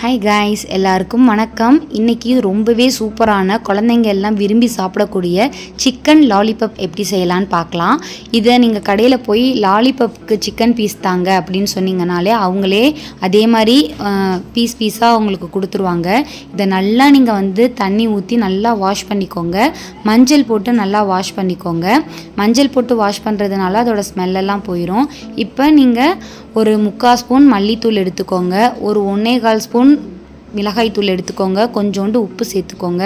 Hi guys, எல்லாருக்கும் வணக்கம். இன்றைக்கி ரொம்பவே சூப்பரான குழந்தைங்க எல்லாம் விரும்பி சாப்பிடக்கூடிய சிக்கன் லாலிபப் எப்படி செய்யலான்னு பார்க்கலாம். இதை நீங்கள் கடையில் போய் லாலிபப்புக்கு சிக்கன் பீஸ் தாங்க அப்படின்னு சொன்னீங்கனாலே அவங்களே அதே மாதிரி பீஸாக அவங்களுக்கு கொடுத்துருவாங்க. இதை நல்லா நீங்கள் தண்ணி ஊற்றி நல்லா வாஷ் பண்ணிக்கோங்க. மஞ்சள் போட்டு நல்லா வாஷ் பண்ணிக்கோங்க. மஞ்சள் போட்டு வாஷ் பண்ணுறதுனால அதோட ஸ்மெல்லெல்லாம் போயிடும். இப்போ நீங்கள் ஒரு 3/4 ஸ்பூன் மல்லித்தூள் எடுத்துக்கோங்க. ஒரு 1.25 ஸ்பூன் மிளகாய்த்தூள் எடுத்துக்கோங்க. கொஞ்சோண்டு உப்பு சேர்த்துக்கோங்க.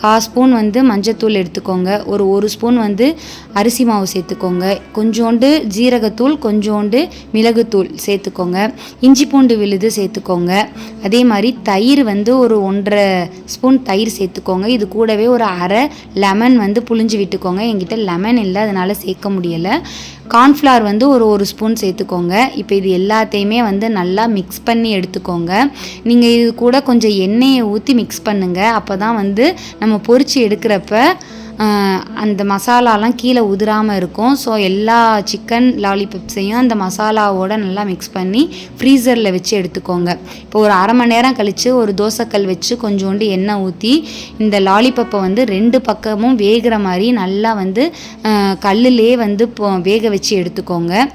1/4 ஸ்பூன் மஞ்சத்தூள் எடுத்துக்கோங்க. ஒரு ஸ்பூன் அரிசி மாவு சேர்த்துக்கோங்க. கொஞ்சோண்டு ஜீரகத்தூள், கொஞ்சோண்டு மிளகுத்தூள் சேர்த்துக்கோங்க. இஞ்சி பூண்டு விழுது சேர்த்துக்கோங்க. அதே மாதிரி தயிர் ஒரு 1.5 ஸ்பூன் தயிர் சேர்த்துக்கோங்க. இது கூடவே ஒரு அரை லெமன் புழிஞ்சு விட்டுக்கோங்க. என்கிட்ட லெமன் இல்லை, அதனால் சேர்க்க முடியலை. கார்ன்ஃப்ளவர் ஒரு ஸ்பூன் சேர்த்துக்கோங்க. இப்போ இது எல்லாத்தையுமே நல்லா மிக்ஸ் பண்ணி எடுத்துக்கோங்க. நீங்கள் இது கூட கொஞ்சம் எண்ணெயை ஊற்றி மிக்ஸ் பண்ணுங்கள். அப்போ தான் நம்ம பொரிச்சு எடுக்கிறப்ப அந்த மசாலாலாம் கீழே உதிராமல் இருக்கும். ஸோ எல்லா சிக்கன் லாலிபப்ஸையும் அந்த மசாலாவோடு நல்லா மிக்ஸ் பண்ணி ஃப்ரீசரில் வச்சு எடுத்துக்கோங்க. இப்போ ஒரு அரை மணி நேரம் கழித்து ஒரு தோசைக்கல் வச்சு கொஞ்சோண்டு எண்ணெய் ஊற்றி இந்த லாலிபப்பை 2 பக்கமும் வேகிற மாதிரி நல்லா கல்லுலே வேக வச்சு எடுத்துக்கோங்க.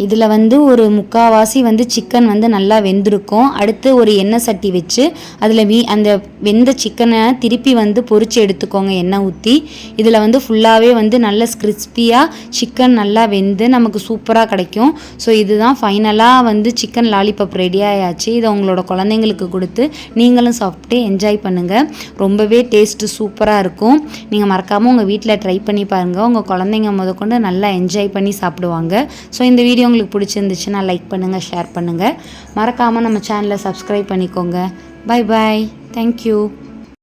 இதில் ஒரு 3/4 சிக்கன் நல்லா வெந்திருக்கும். அடுத்து ஒரு எண்ணெய் சட்டி வச்சு அதில் அந்த வெந்த சிக்கனை திருப்பி பொரிச்சு எடுத்துக்கோங்க எண்ணெய் ஊற்றி. இதில் ஃபுல்லாகவே நல்ல கிறிஸ்பியாக சிக்கன் நல்லா வெந்து நமக்கு சூப்பராக கிடைக்கும். ஸோ இதுதான் ஃபைனலாக சிக்கன் லாலிபப் ரெடி ஆயாச்சு. இதை உங்களோட குழந்தைங்களுக்கு கொடுத்து நீங்களும் சாப்பிட்டு என்ஜாய் பண்ணுங்கள். ரொம்பவே டேஸ்ட்டு சூப்பராக இருக்கும். நீங்கள் மறக்காமல் உங்கள் வீட்டில் ட்ரை பண்ணி பாருங்கள். உங்கள் குழந்தைங்க முதற்கொண்டு நல்லா என்ஜாய் பண்ணி சாப்பிடுவாங்க. ஸோ இந்த வீடியோ உங்களுக்கு பிடிச்சிருந்துச்சுன்னா லைக் பண்ணுங்கள், ஷேர் பண்ணுங்கள். மறக்காமல் நம்ம சேனலை சப்ஸ்கிரைப் பண்ணிக்கோங்க. Bye bye. தேங்க்யூ.